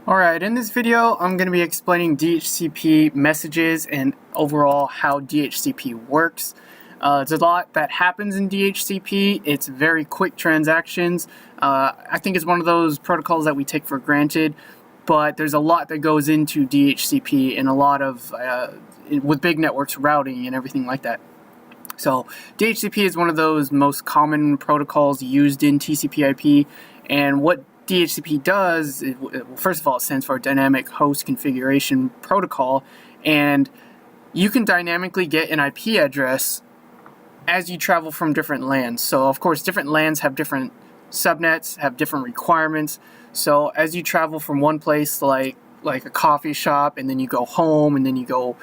Alright, in this video I'm going to be explaining DHCP messages and overall how DHCP works. There's a lot that happens in DHCP. It's very quick transactions. I think it's one of those protocols that we take for granted, but there's a lot that goes into DHCP and a lot of, with big networks, routing and everything like that. So DHCP is one of those most common protocols used in TCP/IP, and what DHCP does, first of all, it stands for Dynamic Host Configuration Protocol, and you can dynamically get an IP address as you travel from different LANs. So of course different LANs have different subnets, have different requirements. So as you travel from one place, like a coffee shop, and then you go home, and then you go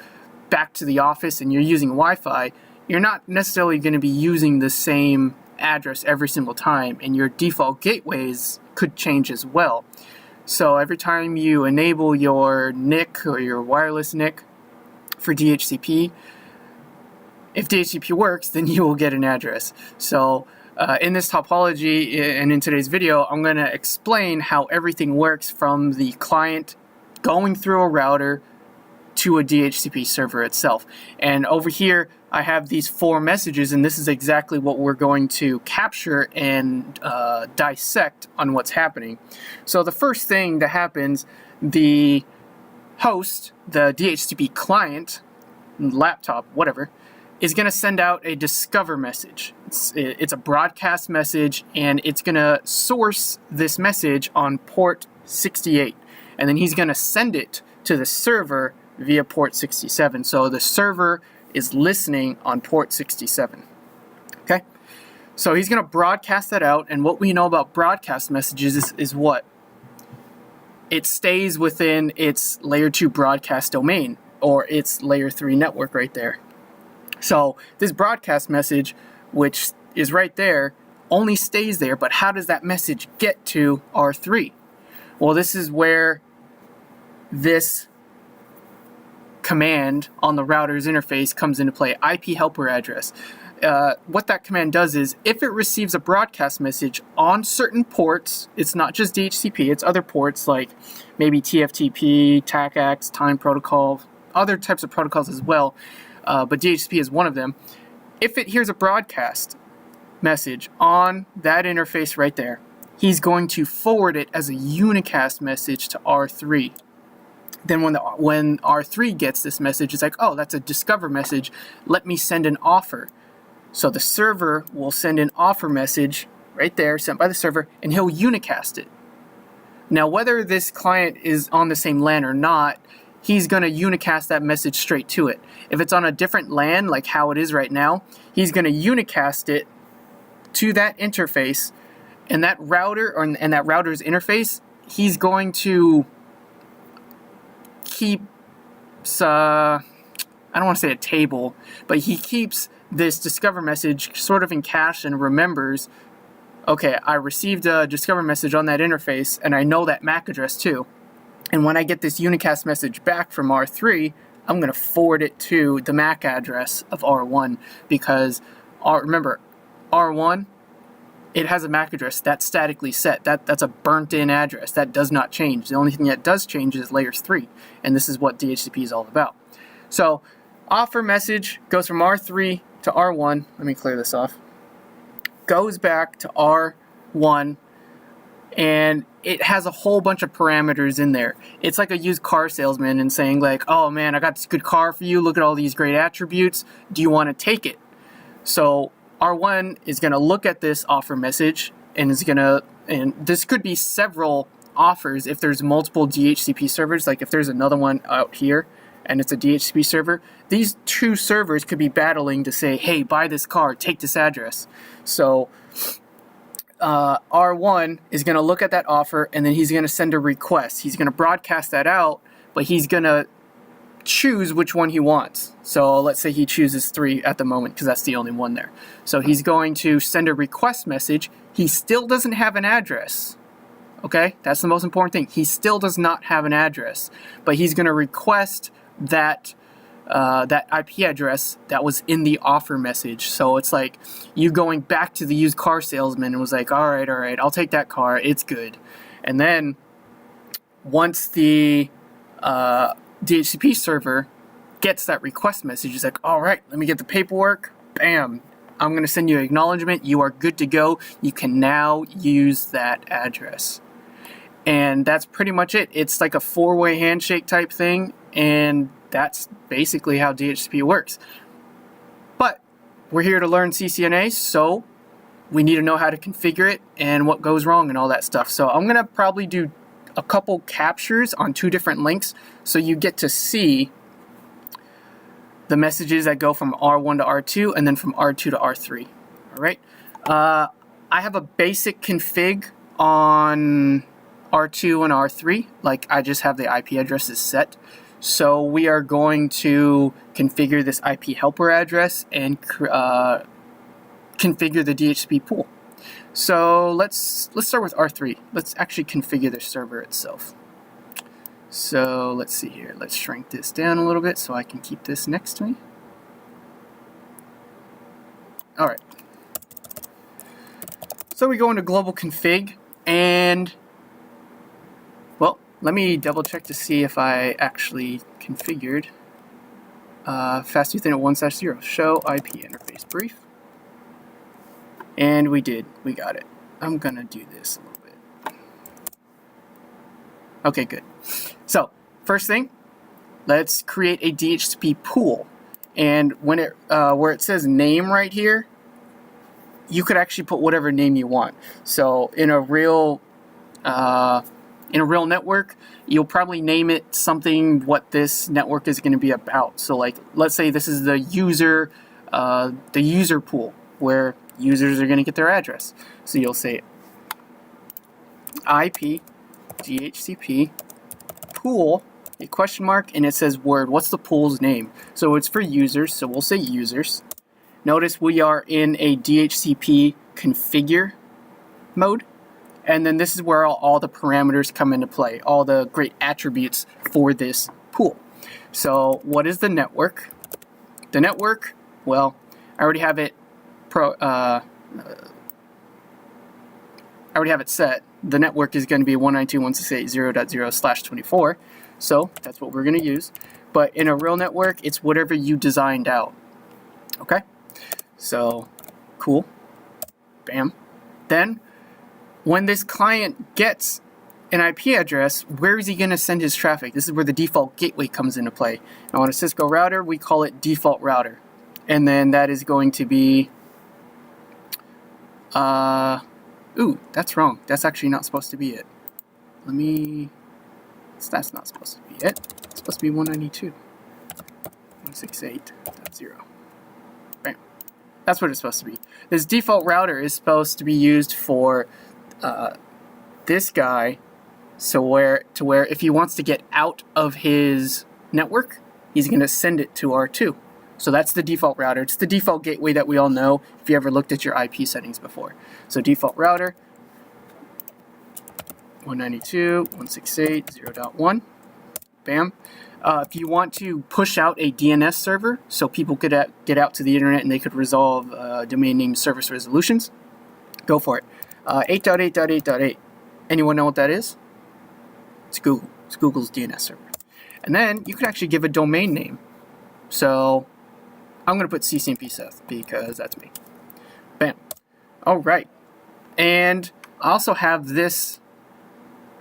back to the office and you're using Wi-Fi, you're not necessarily going to be using the same address every single time, and your default gateways could change as well. So every time you enable your NIC or your wireless NIC for DHCP, if DHCP works, then you will get an address. So in this topology and in today's video, I'm going to explain how everything works from the client going through a router to a DHCP server itself. And over here I have these 4 messages, and this is exactly what we're going to capture and dissect on what's happening. So the first thing that happens, the host, the DHCP client, laptop, whatever, is going to send out a discover message. It's a broadcast message, and it's going to source this message on port 68, and then he's going to send it to the server via port 67. So the server is listening on port 67. Okay, so he's going to broadcast that out, and what we know about broadcast messages is what? It stays within its layer 2 broadcast domain, or its layer 3 network right there. So this broadcast message, which is right there, only stays there, but how does that message get to R3? Well, this is where this command on the router's interface comes into play, IP helper address. What that command does is, if it receives a broadcast message on certain ports, it's not just DHCP, it's other ports like maybe TFTP, TACAX, Time Protocol, other types of protocols as well, but DHCP is one of them. If it hears a broadcast message on that interface right there, he's going to forward it as a unicast message to R3. Then when R3 gets this message, it's like, oh, that's a discover message. Let me send an offer. So the server will send an offer message right there, sent by the server, and he'll unicast it. Now, whether this client is on the same LAN or not, he's going to unicast that message straight to it. If it's on a different LAN, like how it is right now, he's going to unicast it to that interface, and that router and that router's interface, he's going to keeps, I don't want to say a table, but he keeps this discover message sort of in cache and remembers, okay, I received a discover message on that interface, and I know that MAC address too. And when I get this unicast message back from R3, I'm going to forward it to the MAC address of R1, because remember, R1, it has a MAC address that's statically set. That's a burnt-in address. That does not change. The only thing that does change is layer 3, and this is what DHCP is all about. So offer message goes from R3 to R1. Let me clear this off. Goes back to R1, and it has a whole bunch of parameters in there. It's like a used car salesman and saying like, oh man, I got this good car for you. Look at all these great attributes. Do you want to take it? So R1 is going to look at this offer message, and and this could be several offers if there's multiple DHCP servers. Like if there's another one out here and it's a DHCP server, these 2 servers could be battling to say, hey, buy this car, take this address. So R1 is going to look at that offer, and then he's going to send a request. He's going to broadcast that out, but he's going to choose which one he wants. So let's say he chooses 3 at the moment, because that's the only one there. So he's going to send a request message. He still doesn't have an address. Okay, that's the most important thing. He still does not have an address, but he's going to request that that IP address that was in the offer message. So it's like you going back to the used car salesman and was like, all right, I'll take that car. It's good. And then once the DHCP server gets that request message, it's like, all right, let me get the paperwork. Bam. I'm going to send you an acknowledgement. You are good to go. You can now use that address. And that's pretty much it. It's like a four-way handshake type thing, and that's basically how DHCP works. But we're here to learn CCNA, so we need to know how to configure it and what goes wrong and all that stuff. So I'm going to probably do a couple captures on 2 different links so you get to see the messages that go from R1 to R2 and then from R2 to R3. All right. I have a basic config on R2 and R3. Like, I just have the IP addresses set. So we are going to configure this IP helper address and configure the DHCP pool. So let's start with R3. Let's actually configure the server itself. So let's see here. Let's shrink this down a little bit so I can keep this next to me. All right. So we go into global config, and well, let me double check to see if I actually configured fast Ethernet 1/0 show IP interface brief. And we did. We got it. I'm gonna do this a little bit. Okay, good. So first thing, let's create a DHCP pool. And when it where it says name right here, you could actually put whatever name you want. So in a real network, you'll probably name it something what this network is going to be about. So like, let's say this is the user pool where users are going to get their address. So you'll say IP DHCP pool, a question mark, and it says word. What's the pool's name? So it's for users, so we'll say users. Notice we are in a DHCP configure mode, and then this is where all the parameters come into play, all the great attributes for this pool. So what is the network? The network, well, I already have it set. The network is going to be 192.168.0.0/24, so that's what we're going to use. But in a real network, it's whatever you designed out. Okay? So, cool. Bam. Then, when this client gets an IP address, where is he going to send his traffic? This is where the default gateway comes into play. Now, on a Cisco router, we call it default router. And then that is going to be... ooh, that's wrong. That's actually not supposed to be it. That's not supposed to be it. It's supposed to be 192.168.0. Bam. That's what it's supposed to be. This default router is supposed to be used for this guy, so where if he wants to get out of his network, he's going to send it to R2. So that's the default router. It's the default gateway that we all know if you ever looked at your IP settings before. So default router, 192.168.0.1. Bam. If you want to push out a DNS server so people could get out to the internet and they could resolve domain name service resolutions, go for it. 8.8.8.8. Anyone know what that is? It's Google. It's Google's DNS server. And then you could actually give a domain name. So I'm going to put CCNP South because that's me. Bam. All right. And I also have this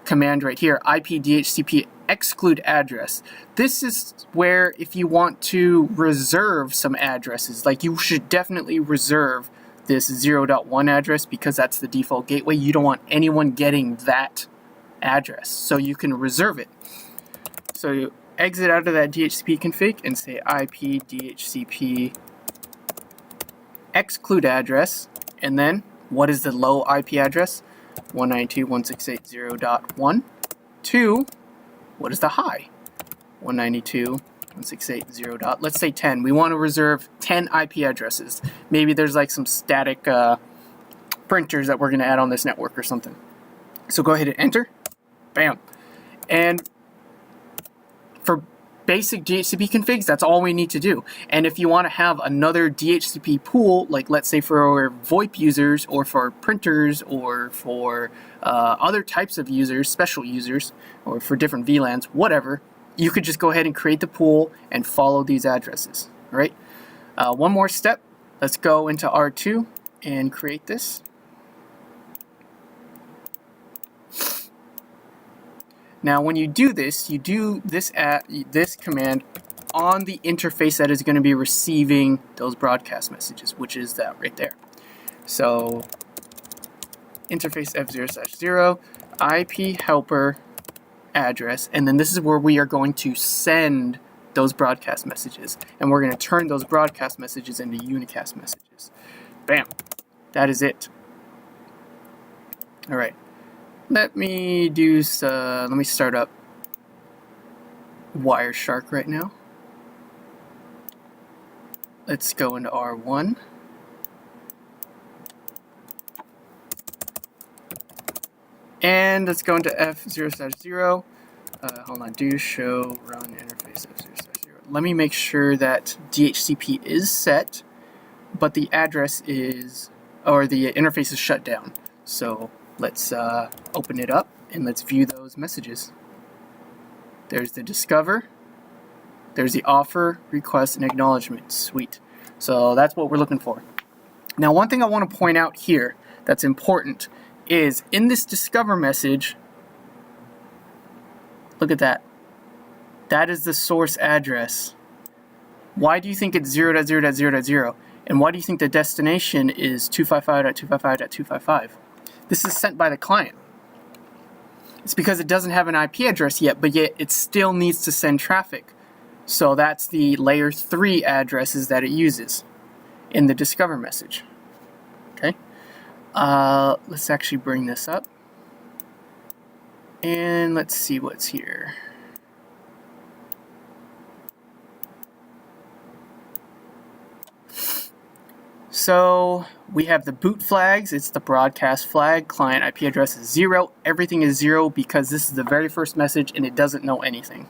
command right here, IP DHCP exclude address. This is where if you want to reserve some addresses, like you should definitely reserve this 0.1 address because that's the default gateway. You don't want anyone getting that address, so you can reserve it. So you exit out of that DHCP config and say IP DHCP exclude address, and then what is the low IP address? 192.168.0.1. 2, what is the high? 192.168.0. Let's say 10. We want to reserve 10 IP addresses. Maybe there's like some static printers that we're going to add on this network or something. So go ahead and enter. Bam. And for basic DHCP configs, that's all we need to do. And if you want to have another DHCP pool, like let's say for VoIP users or for printers or for other types of users, special users, or for different VLANs, whatever, you could just go ahead and create the pool and follow these addresses, right? One more step. Let's go into R2 and create this. Now, when you do this at this command on the interface that is going to be receiving those broadcast messages, which is that right there. So, interface f0/0 IP helper address, and then this is where we are going to send those broadcast messages, and we're going to turn those broadcast messages into unicast messages. Bam! That is it. All right. Let me start up Wireshark right now. Let's go into R1. And let's go into f0/0. Hold on, do show run interface f0/0. Let me make sure that DHCP is set, but the address is, or the interface is shut down. So let's open it up and let's view those messages. There's the discover, there's the offer, request, and acknowledgement. Sweet. So that's what we're looking for. Now, one thing I want to point out here that's important is in this discover message, look at that. That is the source address. Why do you think it's 0.0.0.0? And why do you think the destination is 255.255.255? This is sent by the client. It's because it doesn't have an IP address yet, but yet it still needs to send traffic. So that's the layer 3 addresses that it uses in the discover message. Okay. Let's actually bring this up. And let's see what's here. So we have the boot flags, it's the broadcast flag, client IP address is 0, everything is 0 because this is the very first message and it doesn't know anything.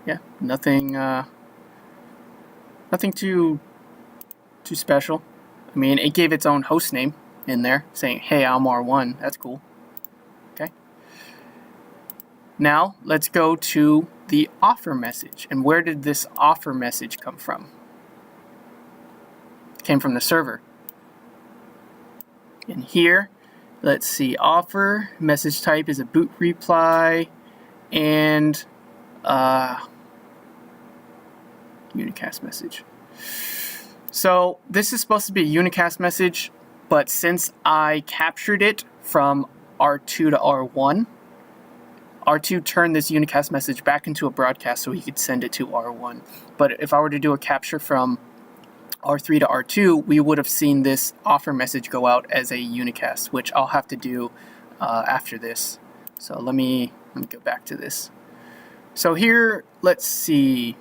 Yeah, nothing too special. I mean, it gave its own host name in there saying, hey, I'm R1, that's cool. Okay. Now, let's go to the offer message. And where did this offer message come from? It came from the server. And here, let's see, offer, message type is a boot reply, and unicast message. So this is supposed to be a unicast message, but since I captured it from R2 to R1, R2 turned this unicast message back into a broadcast so he could send it to R1. But if I were to do a capture from R3 to R2, we would have seen this offer message go out as a unicast, which I'll have to do after this. So let me go back to this. So here, let's see.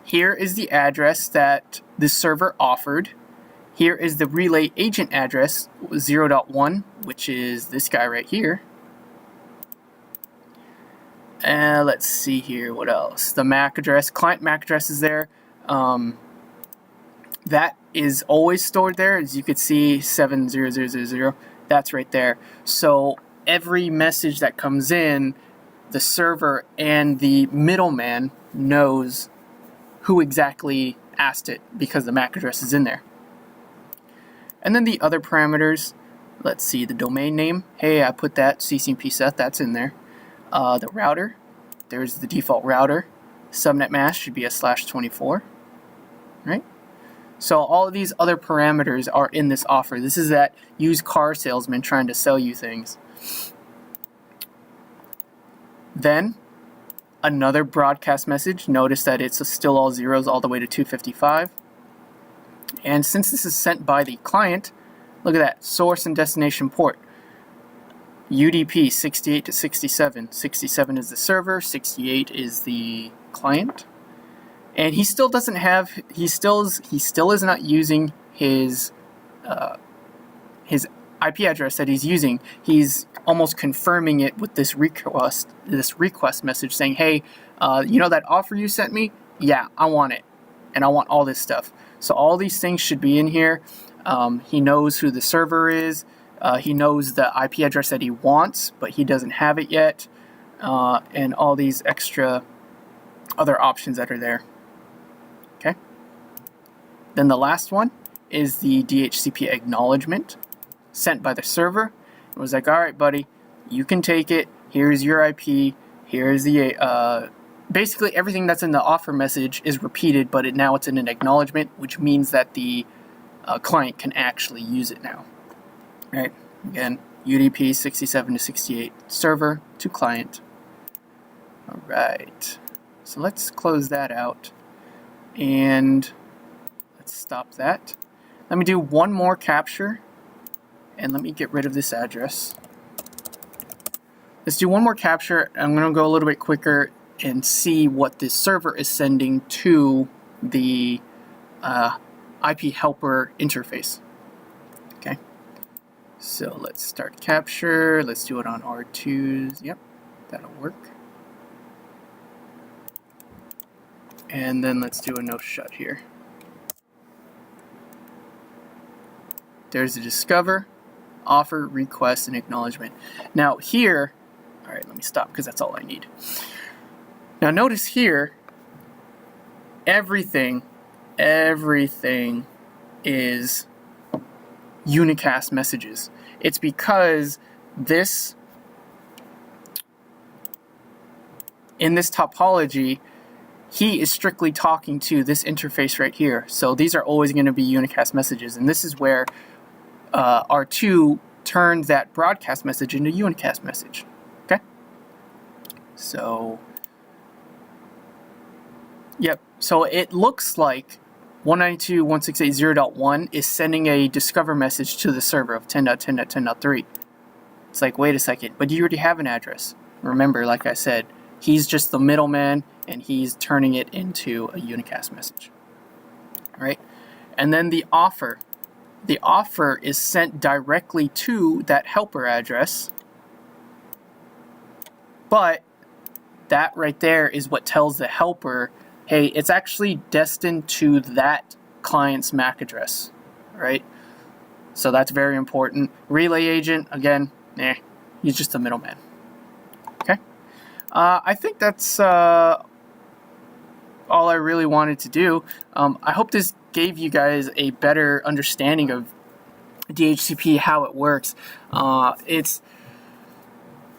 Here is the address that the server offered. Here is the relay agent address, 0.1, which is this guy right here. And let's see here, what else? The MAC address, client MAC address is there. That is always stored there. As you can see, 70000, that's right there. So every message that comes in, the server and the middleman knows who exactly asked it because the MAC address is in there. And then the other parameters, let's see, the domain name. Hey, I put that CCNP set, that's in there. The router, there's the default router. Subnet mask should be a /24, right? So all of these other parameters are in this offer. This is that used car salesman trying to sell you things. Then another broadcast message. Notice that it's still all zeros all the way to 255. And since this is sent by the client, look at that, source and destination port. UDP 68 to 67. 67 is the server, 68 is the client. And he still doesn't have, he still is not using his IP address that he's using, he's almost confirming it with this request message saying, hey, you know that offer you sent me? Yeah, I want it. And I want all this stuff. So all these things should be in here. He knows who the server is. He knows the IP address that he wants, but he doesn't have it yet. And all these extra other options that are there. Okay. Then the last one is the DHCP acknowledgement sent by the server. It was like, all right, buddy, you can take it. Here's your IP. Here's the basically everything that's in the offer message is repeated, but now it's in an acknowledgement, which means that the client can actually use it now. All right. Again, UDP 67 to 68 server to client. All right. So let's close that out and let's stop that. Let me do one more capture and let me get rid of this address. Let's do one more capture. I'm going to go a little bit quicker and see what this server is sending to the IP helper interface. Okay. So let's start capture. Let's do it on R2s. Yep, that'll work. And then let's do a no shut here. There's the discover, offer, request, and acknowledgement. Now here, all right, let me stop because that's all I need. Now notice here, everything is unicast messages. It's because this, in this topology, he is strictly talking to this interface right here. So these are always going to be unicast messages. And this is where R2 turned that broadcast message into unicast message. Okay? So, yep. So it looks like 192.168.0.1 is sending a discover message to the server of 10.10.10.3. It's like, wait a second, but you already have an address. Remember, like I said, he's just the middleman and he's turning it into a unicast message. All right? And then the offer. The offer is sent directly to that helper address, but that right there is what tells the helper, hey, it's actually destined to that client's MAC address, right? So that's very important. Relay agent, again, he's just a middleman. Okay? I think that's all I really wanted to do. I hope this gave you guys a better understanding of DHCP, how it works. It's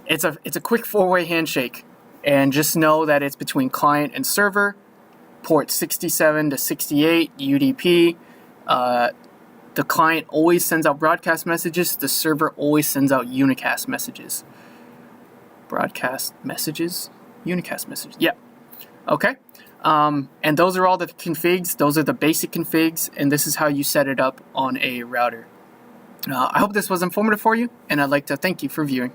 a quick four-way handshake, and just know that it's between client and server, port 67 to 68 UDP. The client always sends out broadcast messages. The server always sends out unicast messages. Broadcast messages? Unicast messages. Yeah. Okay. And those are all the configs. Those are the basic configs, and this is how you set it up on a router. I hope this was informative for you, and I'd like to thank you for viewing.